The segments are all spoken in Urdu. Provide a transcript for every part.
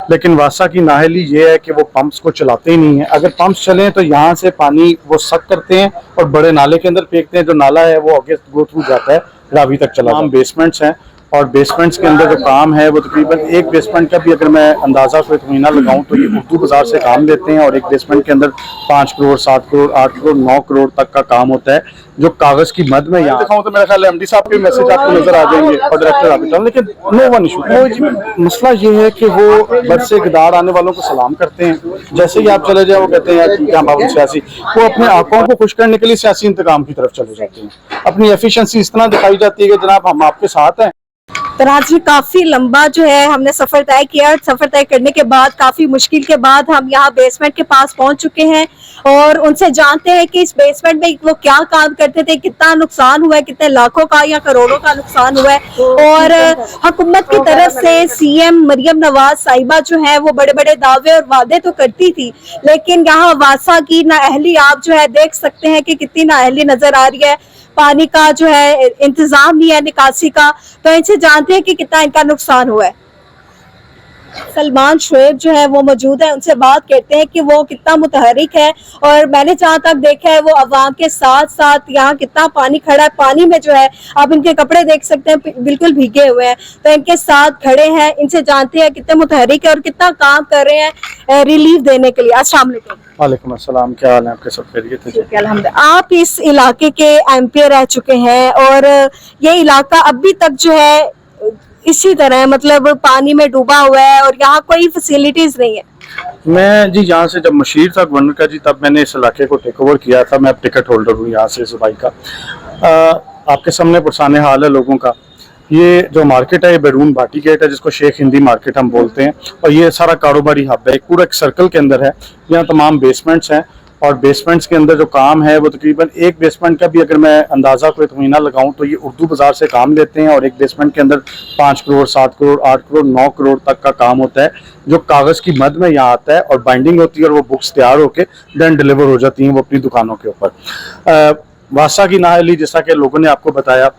لیکن واسا کی نااہلی یہ ہے کہ وہ پمپس کو چلاتے ہی نہیں ہیں. اگر پمپس چلیں تو یہاں سے پانی وہ سک کرتے ہیں اور بڑے نالے کے اندر پھینکتے ہیں. جو نالا ہے وہ آگے گو تھرو جاتا ہے راوی تک چلا. تمام بیسمنٹس ہیں اور بیسمنٹس کے اندر جو کام ہے وہ تقریباً ایک بیسمنٹ کا بھی اگر میں اندازہ کوئی تخمینہ لگاؤں تو یہ اردو بازار سے کام لیتے ہیں. اور ایک بیسمنٹ کے اندر 5 کروڑ 7 کروڑ 8 کروڑ 9 کروڑ تک کا کام ہوتا ہے جو کاغذ کی مد میں یہاں دکھاؤں تو میرا خیال ہے ایم ڈی صاحب کے میسج آپ کو نظر آ جائیں گے اور ڈائریکٹر رابطہ. لیکن نو ون ایشو. مسئلہ یہ ہے کہ وہ بد سے اقدار آنے والوں کو سلام کرتے ہیں. جیسے ہی آپ چلے جائیں وہ کہتے ہیں ٹھیک ہے ہم آپ سیاسی, وہ اپنے آنکھوں کو خوش کرنے کے لیے سیاسی انتقام کی طرف چلے جاتے ہیں. اپنی ایفیشنسی اس طرح دکھائی جاتی ہے کہ جناب ہم آپ کے ساتھ ہیں. تراج جی کافی لمبا جو ہے ہم نے سفر طے کیا. سفر طے کرنے کے بعد کافی مشکل کے بعد ہم یہاں بیسمنٹ کے پاس پہنچ چکے ہیں اور ان سے جانتے ہیں کہ اس بیسمنٹ میں وہ کیا کام کرتے تھے, کتنا نقصان ہوا ہے, کتنے لاکھوں کا یا کروڑوں کا نقصان ہوا ہے. اور حکومت کی طرف سے سی ایم مریم نواز صاحبہ جو ہے وہ بڑے بڑے دعوے اور وعدے تو کرتی تھی, لیکن یہاں واسا کی نااہلی آپ جو ہے دیکھ سکتے ہیں کہ کتنی نااہلی نظر آ رہی ہے. پانی کا جو ہے انتظام نہیں ہے نکاسی کا, تو ان سے جانتے ہیں کہ کتنا ان کا نقصان ہوا ہے. سلمان شعیب جو ہے وہ موجود ہے, ان سے بات کرتے ہیں کہ وہ کتنا متحرک ہے اور میں نے جہاں تک دیکھا ہے وہ عوام کے ساتھ ساتھ یہاں کتنا پانی کھڑا ہے. پانی میں جو ہے آپ ان کے کپڑے دیکھ سکتے ہیں بالکل بھیگے ہوئے ہیں, تو ان کے ساتھ کھڑے ہیں. ان سے جانتے ہیں کتنے متحرک ہے اور کتنا کام کر رہے ہیں ریلیف دینے کے لیے. السلام علیکم. وعلیکم السلام, کیا حال ہے آپ کے؟ سب خیریت ہے؟ ٹھیک ہے الحمدللہ. آپ اس علاقے کے ایم پی رہ چکے ہیں اور یہ علاقہ ابھی تک جو ہے اسی طرح مطلب پانی میں ڈوبا ہوا ہے اور یہاں کوئی فیسیلیٹیز نہیں ہے. میں جی یہاں سے جب مشیر تھا گورنر کا جی تب میں نے اس علاقے کو ٹیک اوور کیا تھا. میں اب ٹکٹ ہولڈر ہوں یہاں سے صوبائی کا. آپ کے سامنے پرسان حال ہے لوگوں کا. یہ جو مارکیٹ ہے یہ بیرون بھاٹی گیٹ ہے جس کو شیخ ہندی مارکیٹ ہم بولتے ہیں, اور یہ سارا کاروباری ہب ہے. ایک پورا ایک سرکل کے اندر ہے. یہاں تمام بیسمنٹس ہیں اور بیسمنٹس کے اندر جو کام ہے وہ تقریباً ایک بیسمنٹ کا بھی اگر میں اندازہ کوئی تخمینہ لگاؤں تو یہ اردو بازار سے کام لیتے ہیں. اور ایک بیسمنٹ کے اندر 5 کروڑ 7 کروڑ 8 کروڑ 9 کروڑ تک کا کام ہوتا ہے جو کاغذ کی مد میں یہاں آتا ہے اور بائنڈنگ ہوتی ہے اور وہ بکس تیار ہو کے دین ڈیلیور ہو جاتی ہیں وہ اپنی دکانوں کے اوپر. واسا کی نااہلی جیسا کہ لوگوں نے آپ کو بتایا,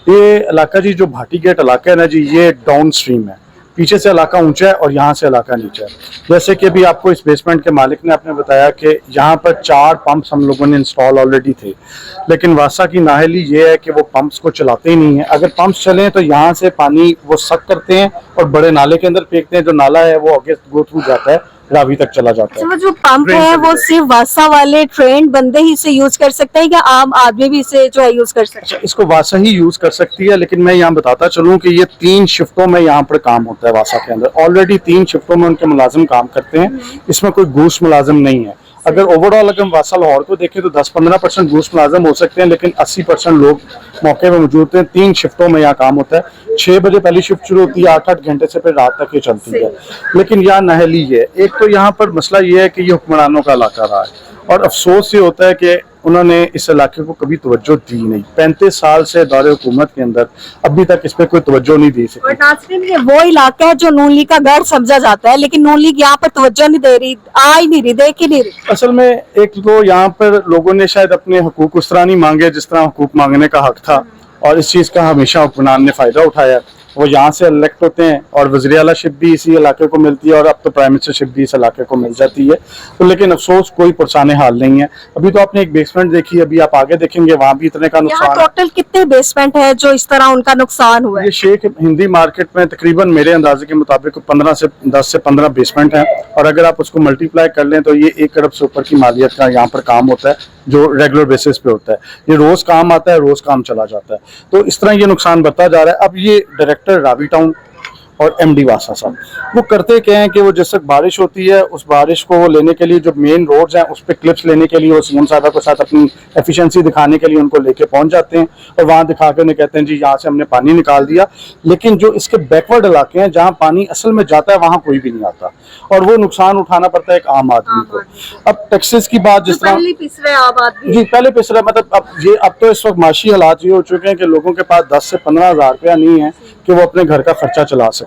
یہ علاقہ جی جو بھاٹی گیٹ علاقہ ہے نا جی یہ ڈاؤن سٹریم ہے. پیچھے سے علاقہ اونچا ہے اور یہاں سے علاقہ نیچا ہے. جیسے کہ ابھی آپ کو اس بیسمنٹ کے مالک نے آپ نے بتایا کہ یہاں پر 4 پمپس ہم لوگوں نے انسٹال آلریڈی تھے, لیکن واسا کی نااہلی یہ ہے کہ وہ پمپس کو چلاتے ہی نہیں ہیں. اگر پمپس چلیں تو یہاں سے پانی وہ سک کرتے ہیں اور بڑے نالے کے اندر پھینکتے ہیں. جو نالا ہے وہ آگے گو تھرو جاتا ہے راوی تک چلا جاتا ہے. جو پمپ ہے وہ صرف واسا والے ٹرینڈ بندے ہی اسے یوز کر سکتے ہیں یا عام آدمی بھی اسے جو ہے یوز کر سکتے ہیں؟ اس کو واسا ہی یوز کر سکتی ہے, لیکن میں یہاں بتاتا چلوں کہ یہ 3 شفٹوں میں یہاں پر کام ہوتا ہے واسا کے اندر. آلریڈی 3 شفٹوں میں ان کے ملازم کام کرتے ہیں. اس میں کوئی گھوس ملازم نہیں ہے. اگر اوور آل اگر واسا لاہور کو دیکھیں تو 10-15% گھوس ملازم ہو سکتے ہیں, لیکن 80% لوگ موقع پہ موجود ہیں. 3 شفٹوں میں یہاں کام ہوتا ہے. 6 بجے پہلی شفٹ شروع ہوتی ہے, 8-8 گھنٹے سے پھر رات تک یہ چلتی ہے. لیکن یہاں نااہلی ہے. ایک تو یہاں پر مسئلہ یہ ہے کہ یہ حکمرانوں کا علاقہ رہا ہے اور افسوس یہ ہوتا ہے کہ انہوں نے اس علاقے کو کبھی توجہ دی نہیں. 35 سال سے دور حکومت کے اندر ابھی تک اس پہ کوئی توجہ نہیں دی سکی. اور ناظرین یہ وہ علاقہ ہے جو نون لیگ کا گھر سمجھا جاتا ہے, لیکن نون لیگ یہاں پر توجہ نہیں دے رہی, آ ہی نہیں رہی, دیکھ ہی نہیں رہی. اصل میں ایک تو یہاں پر لوگوں نے شاید اپنے حقوق اس طرح نہیں مانگے جس طرح حقوق مانگنے کا حق تھا, اور اس چیز کا ہمیشہ حکمران نے فائدہ اٹھایا. وہ یہاں سے الیکٹ ہوتے ہیں اور وزیر اعلیٰ شپ بھی اسی علاقے کو ملتی ہے اور اب تو پرائم منسٹر شپ بھی اس علاقے کو مل جاتی ہے. تو لیکن افسوس کوئی پرسان حال نہیں ہے. ابھی تو آپ نے ایک بیسمنٹ دیکھی, ابھی آپ آگے دیکھیں گے وہاں بھی اتنے کا نقصان. یہاں ٹوٹل کتنے بیسمنٹ ہے جو اس طرح ان کا نقصان ہوا ہے؟ یہ شیخ ہندی مارکیٹ میں تقریباً میرے اندازے کے مطابق 10 سے 15 بیسمنٹ ہیں, اور اگر آپ اس کو ملٹی پلائی کر لیں تو یہ 1 ارب سے اوپر کی مالیت کا یہاں پر کام ہوتا ہے جو ریگولر بیسس پہ ہوتا ہے. یہ روز کام آتا ہے, روز کام چلا جاتا ہے. تو اس طرح یہ نقصان بڑھتا جا رہا ہے. اب یہ ڈائریکٹر راوی ٹاؤن اور ایم ڈی واسا صاحب وہ کرتے کیا ہیں کہ وہ جس وقت بارش ہوتی ہے اس بارش کو وہ لینے کے لیے جو مین روڈز ہیں اس پہ کلپس لینے کے لیے وہ سی ایم صاحبہ کے ساتھ اپنی ایفیشنسی دکھانے کے لیے ان کو لے کے پہنچ جاتے ہیں اور وہاں دکھا کے انہیں کہتے ہیں جی یہاں سے ہم نے پانی نکال دیا. لیکن جو اس کے بیکورڈ علاقے ہیں جہاں پانی اصل میں جاتا ہے وہاں کوئی بھی نہیں آتا اور وہ نقصان اٹھانا پڑتا ہے ایک عام آدمی کو. اب ٹیکسز کی بات جس طرح جی پہلے پسرا مطلب اب تو اس وقت معاشی حالات یہ ہو چکے ہیں کہ لوگوں کے پاس 10 سے 15 ہزار روپیہ نہیں ہے کہ وہ اپنے گھر کا خرچہ چلا سکے.